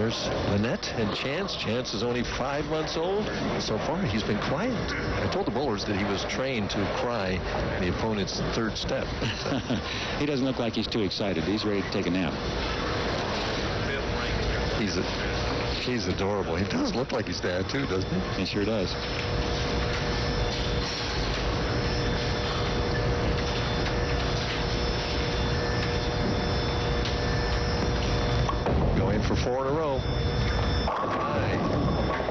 There's Lynette and Chance. Chance is only 5 months old. So far, he's been quiet. I told the bowlers that he was trained to cry the opponent's third step. He doesn't look like he's too excited. He's ready to take a nap. He's adorable. He does look like his dad, too, doesn't he? He sure does. Going for 4 in a row.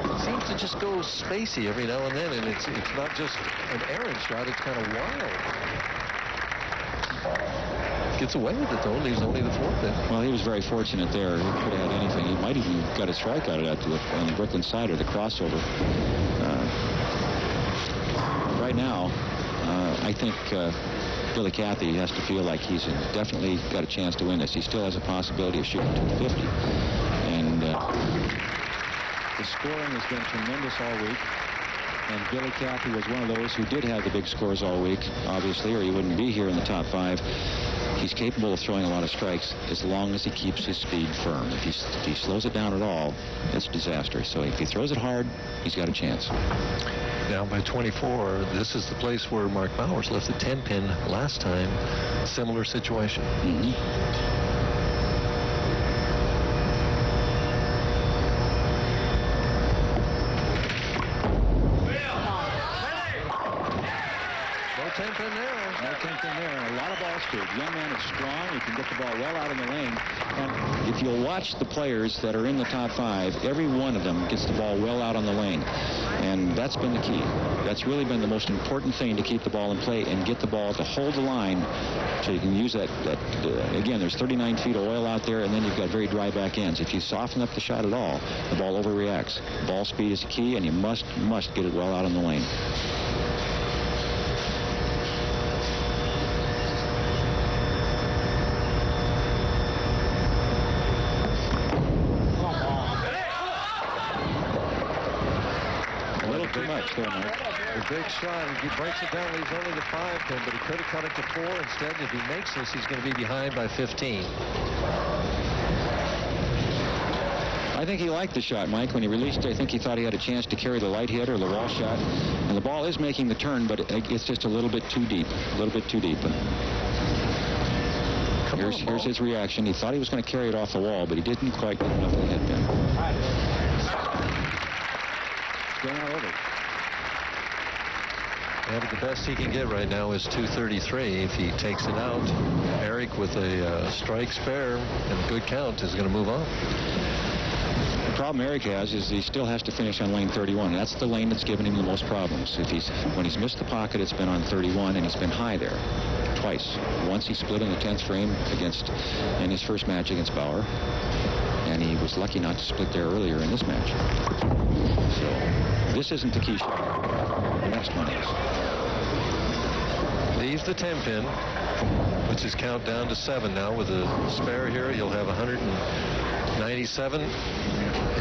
It seems to just go spacey every now and then, and it's not just an errant shot, it's kind of wild. Gets away with it, though, leaves only the 4th in. Well, he was very fortunate there. He could have had anything. He might even got a strike out of that on the Brooklyn side or the crossover. Right now, I think Billy Cathey has to feel like he's definitely got a chance to win this. He still has a possibility of shooting 250. And the scoring has been tremendous all week. And Billy Cathey was one of those who did have the big scores all week, obviously, or he wouldn't be here in the top 5. He's capable of throwing a lot of strikes as long as he keeps his speed firm. If he slows it down at all, it's disaster. So if he throws it hard, he's got a chance. Down by 24. This is the place where Mark Bowers left the 10-pin last time. Similar situation. A lot of ball speed. Young man is strong. He can get the ball well out in the lane. And if you'll watch the players that are in the top 5, every one of them gets the ball well out on the lane. And that's been the key. That's really been the most important thing, to keep the ball in play and get the ball to hold the line so you can use that again, there's 39 feet of oil out there, and then you've got very dry back ends. If you soften up the shot at all, the ball overreacts. Ball speed is key, and you must get it well out on the lane. Too much there, Mike. The big shot. He breaks it down, leaves only the 5-pin, but he could have cut it to 4. Instead, if he makes this, he's going to be behind by 15. I think he liked the shot, Mike. When he released it, I think he thought he had a chance to carry the light hit or the wall shot. And the ball is making the turn, but it's just a little bit too deep. A little bit too deep. Here's his reaction. He thought he was going to carry it off the wall, but he didn't quite get enough of the head pin. Going out over. Yeah, but the best he can get right now is 233. If he takes it out, Eric with a strike spare and a good count is going to move on. The problem Eric has is he still has to finish on lane 31. That's the lane that's given him the most problems. When he's missed the pocket, it's been on 31, and he's been high there twice. Once he split in the 10th frame in his first match against Bauer, and he was lucky not to split there earlier in this match. So this isn't the key shot. The next one is. Leaves the 10-pin, puts his count down to 7 now. With a spare here, you'll have 197 in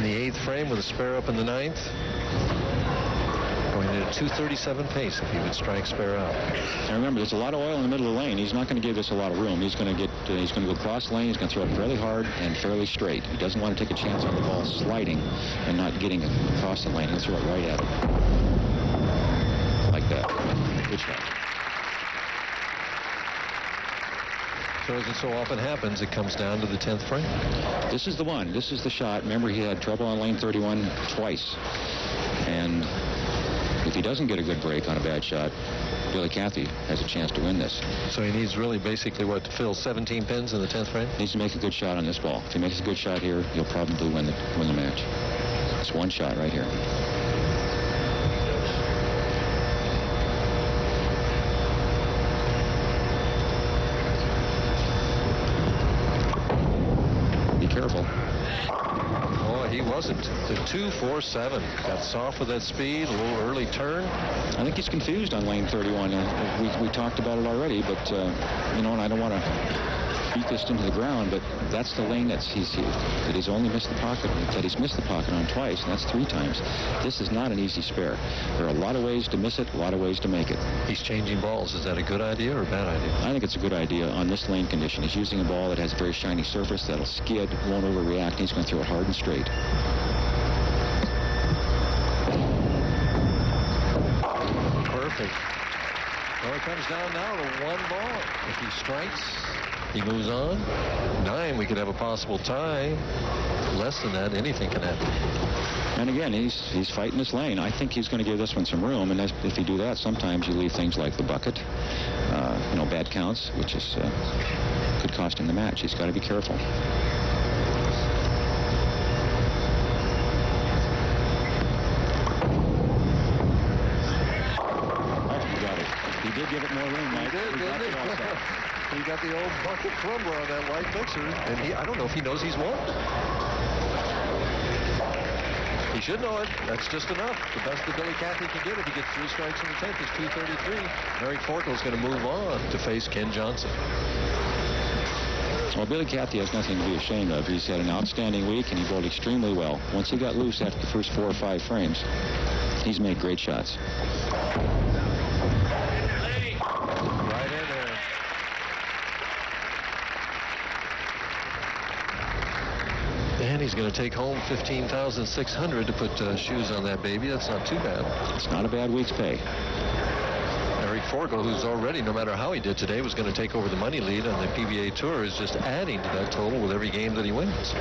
the 8th frame with a spare up in the 9th. Going at a 237 pace if he would strike spare out. And remember, there's a lot of oil in the middle of the lane. He's not going to give this a lot of room. He's going to go cross lane. He's going to throw it fairly hard and fairly straight. He doesn't want to take a chance on the ball sliding and not getting it across the lane. He'll throw it right at him. Like that. Good shot. So as it so often happens, it comes down to the 10th frame. This is the one. This is the shot. Remember, he had trouble on lane 31 twice. And if he doesn't get a good break on a bad shot, Billy Cathey has a chance to win this. So he needs really basically what, to fill 17 pins in the 10th frame? Needs to make a good shot on this ball. If he makes a good shot here, he'll probably win the match. It's one shot right here. Be careful. Oh, he wasn't. The 2.47. Got soft with that speed, a little early turn. I think he's confused on lane 31. We talked about it already, but, you know, and I don't want to beat this into the ground, but that's the lane that he's only missed the pocket, that he's missed the pocket on twice, and that's 3 times. This is not an easy spare. There are a lot of ways to miss it, a lot of ways to make it. He's changing balls. Is that a good idea or a bad idea? I think it's a good idea on this lane condition. He's using a ball that has a very shiny surface that'll skid, won't overreact, and he's going to throw it hard and straight. Perfect. Well, it comes down now to 1 ball. If he strikes, he moves on. 9, we could have a possible tie. Less than that, anything can happen. And again, he's fighting this lane. I think he's going to give this one some room, and if you do that, sometimes you leave things like the bucket, you know, bad counts, which is could cost him the match. He's got to be careful. He did give it more room, Mike. He did, didn't he? He got the old bucket crumbler on that white mixer, and I don't know if he knows he's won. He should know it. That's just enough. The best that Billy Cathey can get if he gets 3 strikes in the 10th is 233. Eric Forkel is going to move on to face Ken Johnson. Well, Billy Cathey has nothing to be ashamed of. He's had an outstanding week, and he bowled extremely well. Once he got loose after the first 4 or 5 frames, he's made great shots. And he's going to take home $15,600 to put shoes on that baby. That's not too bad. It's not a bad week's pay. Eric Forkel, who's already, no matter how he did today, was going to take over the money lead on the PBA Tour, is just adding to that total with every game that he wins.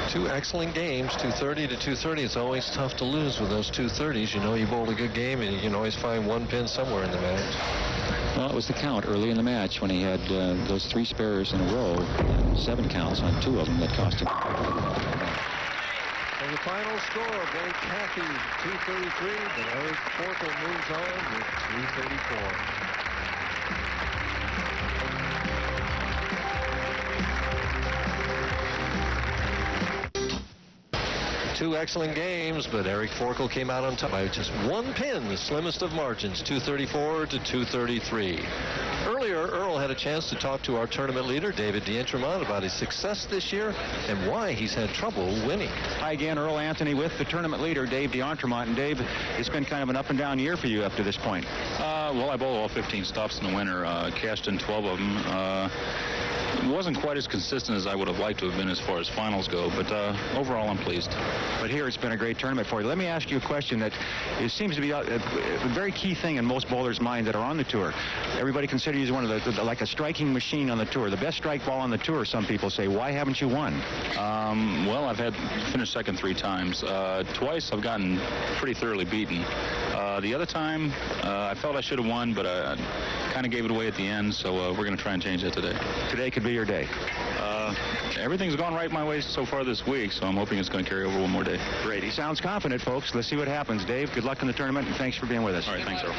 Two excellent games, 230 to 230. It's always tough to lose with those 230s. You know, you bowled a good game, and you can always find 1 pin somewhere in the match. Well, it was the count early in the match when he had those 3 spares in a row, 7 counts on 2 of them that cost him. And the final score, Billy Cathey 233, but Eric Forkel moves on with 234. Two excellent games, but Eric Forkel came out on top by just 1 pin, the slimmest of margins, 234 to 233. Earlier, Earl had a chance to talk to our tournament leader, David D'Entremont, about his success this year and why he's had trouble winning. Hi again, Earl Anthony with the tournament leader, Dave D'Entremont. And Dave, it's been kind of an up and down year for you up to this point. Well, I bowled all 15 stops in the winter, cashed in 12 of them. It wasn't quite as consistent as I would have liked to have been as far as finals go, but overall I'm pleased. But here it's been a great tournament for you. Let me ask you a question that it seems to be a very key thing in most bowlers' minds that are on the tour. Everybody considers you one of the like a striking machine on the tour, the best strike ball on the tour, some people say. Why haven't you won? Well, I've finished second 3 times. Twice I've gotten pretty thoroughly beaten. The other time I felt I should have won, but I kind of gave it away at the end, so we're going to try and change that today. Today could be your day. Everything's gone right my way so far this week, so I'm hoping it's going to carry over 1 more day. Great. He sounds confident, folks. Let's see what happens. Dave, good luck in the tournament, and thanks for being with us. All right, thanks, Earl.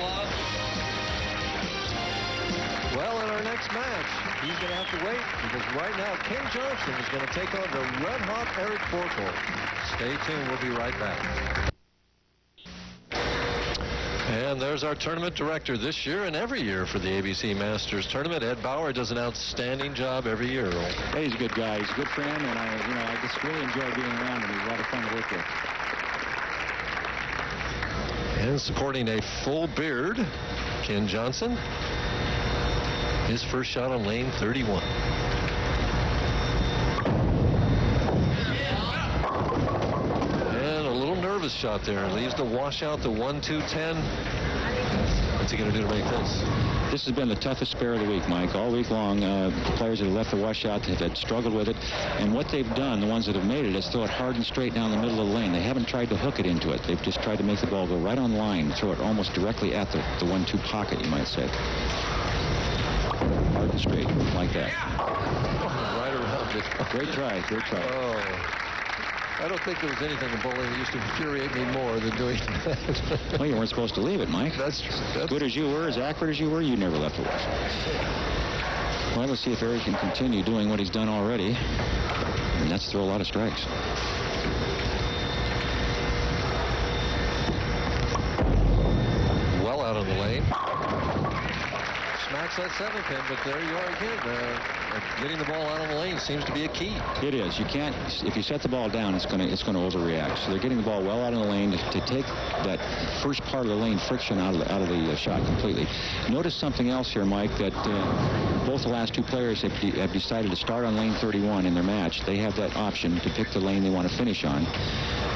Well, in our next match, he's going to have to wait because right now Ken Johnson is going to take on the red-hot Eric Forkel. Stay tuned. We'll be right back. And there's our tournament director this year and every year for the ABC Masters Tournament. Ed Bauer does an outstanding job every year. Hey, he's a good guy. He's a good friend, and I just really enjoy being around him. He's a lot of fun to work with. And supporting a full beard, Ken Johnson. His first shot on lane 31. Shot there, leaves the washout, the 1-2-10. What's he going to do to make this? This has been the toughest spare of the week, Mike. All week long, players that have left the washout have had struggled with it. And what they've done, the ones that have made it, is throw it hard and straight down the middle of the lane. They haven't tried to hook it into it. They've just tried to make the ball go right on line, throw it almost directly at the 1-2 pocket, you might say. Hard and straight, like that. Right around it. Great try, great try. Oh. I don't think there was anything in bowling that used to infuriate me more than doing that. Well, you weren't supposed to leave it, Mike. That's good as you were, as accurate as you were, you never left the wash. Well, let's see if Eric can continue doing what he's done already. And that's throw a lot of strikes. Well out of the lane. Smacks that 7-pin, but there you are again. Getting the ball out of the lane seems to be a key. It is. You can't. If you set the ball down, it's going to overreact. So they're getting the ball well out of the lane to take that first part of the lane friction out of the shot completely. Notice something else here, Mike, that both the last two players have decided to start on lane 31 in their match. They have that option to pick the lane they want to finish on.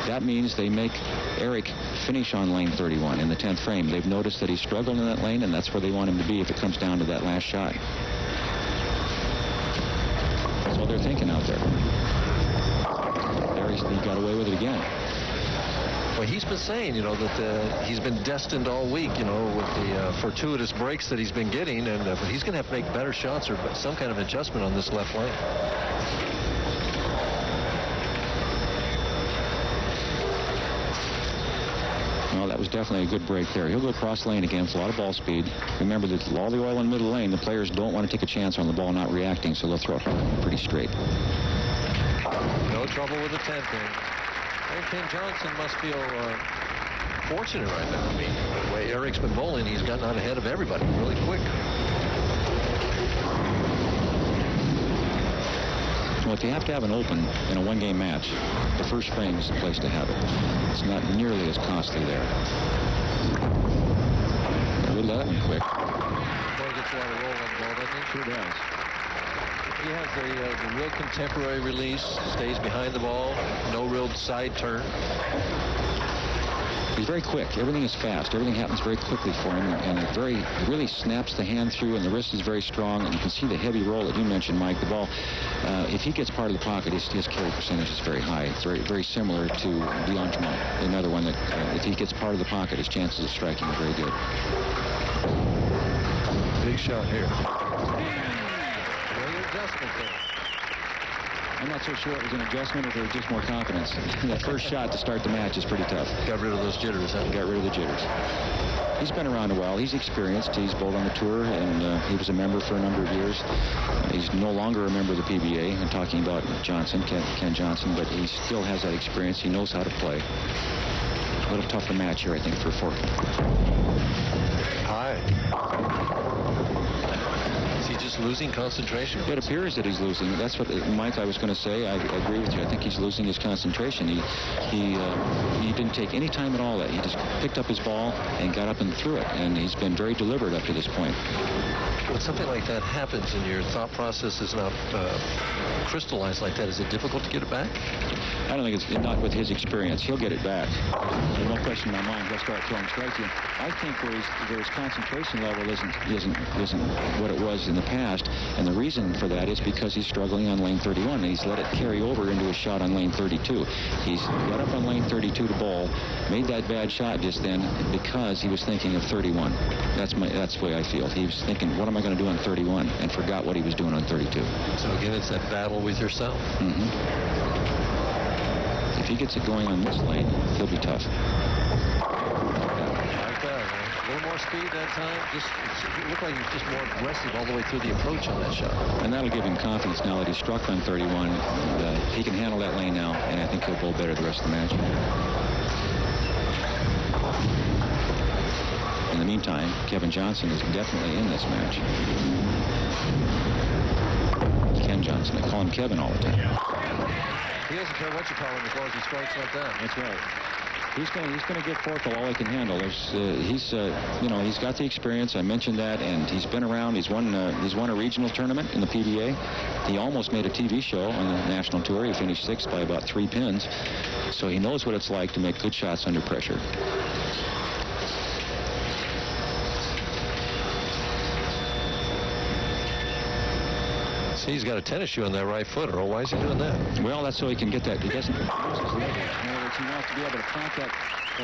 That means they make Eric finish on lane 31 in the 10th frame. They've noticed that he's struggled in that lane, and that's where they want him to be if it comes down to that last shot. That's what they're thinking out there. There he got away with it again. Well, he's been saying, that he's been destined all week, with the fortuitous breaks that he's been getting, and he's going to have to make better shots or some kind of adjustment on this left lane. Well, that was definitely a good break there. He'll go across lane again with a lot of ball speed. Remember that all the oil in the middle lane, the players don't want to take a chance on the ball not reacting, so they'll throw it pretty straight. No trouble with the 10-pin. And Ken Johnson must feel fortunate right now. I mean, the way Eric's been bowling, he's gotten out ahead of everybody really quick. Well, if you have to have an open in a one-game match, the first frame is the place to have it. It's not nearly as costly there. Good luck and quick. Boy, gets a lot of roll on the ball, doesn't he? Sure does. He has the real contemporary release, stays behind the ball, no real side turn. He's very quick. Everything is fast. Everything happens very quickly for him, and it really snaps the hand through, and the wrist is very strong, and you can see the heavy roll that you mentioned, Mike. The ball, if he gets part of the pocket, his carry percentage is very high. It's very, very similar to D'Angemont, another one that if he gets part of the pocket, his chances of striking are very good. Big shot here. Great adjustment there. I'm not so sure it was an adjustment or if it was just more confidence. That first shot to start the match is pretty tough. Got rid of those jitters, huh? Got rid of the jitters. He's been around a while. He's experienced. He's bowled on the tour, and he was a member for a number of years. He's no longer a member of the PBA. I'm talking about Johnson, Ken Johnson, but he still has that experience. He knows how to play. A little tougher match here, I think, for Forkel. High. Is he just losing concentration? It appears that he's losing. That's what, Mike, I was going to say. I agree with you. I think he's losing his concentration. He didn't take any time at all. He just picked up his ball and got up and threw it, and he's been very deliberate up to this point. When something like that happens and your thought process is not crystallized like that, is it difficult to get it back? I don't think it's not with his experience. He'll get it back. There's no question in my mind. He'll start throwing strikes. I think where his concentration level isn't what it was in the past, and the reason for that is because he's struggling on lane 31, and he's let it carry over into a shot on lane 32. He's got up on lane 32 to bowl, made that bad shot just then because he was thinking of 31. That's the way I feel. He was thinking, what am I going to do on 31, and forgot what he was doing on 32. So again, it's that battle with yourself. Mm-hmm. If he gets it going on this lane, he'll be tough. Like that, huh? A little more speed that time. It looked like he was just more aggressive all the way through the approach on that shot. And that'll give him confidence now that he's struck on 31. He can handle that lane now, and I think he'll bowl better the rest of the match. In the meantime, Kevin Johnson is definitely in this match. Ken Johnson. I call him Kevin all the time. He doesn't care what you call him as long as he strikes like that. That's right. He's going to give Forkel all he can handle. He's got the experience. I mentioned that, and he's been around. He's won a regional tournament in the PBA. He almost made a TV show on the national tour. He finished 6th by about 3 pins. So he knows what it's like to make good shots under pressure. He's got a tennis shoe on that right foot, Earl. Why is he doing that? Well, that's so he can get that. He doesn't use his leverage. In other words, he wants to be able to plant that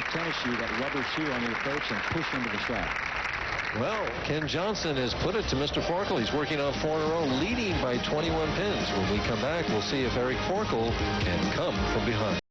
tennis shoe, that rubber shoe on the approach and push into the shot. Well, Ken Johnson has put it to Mr. Forkel. He's working on 4 in a row, leading by 21 pins. When we come back, we'll see if Eric Forkel can come from behind.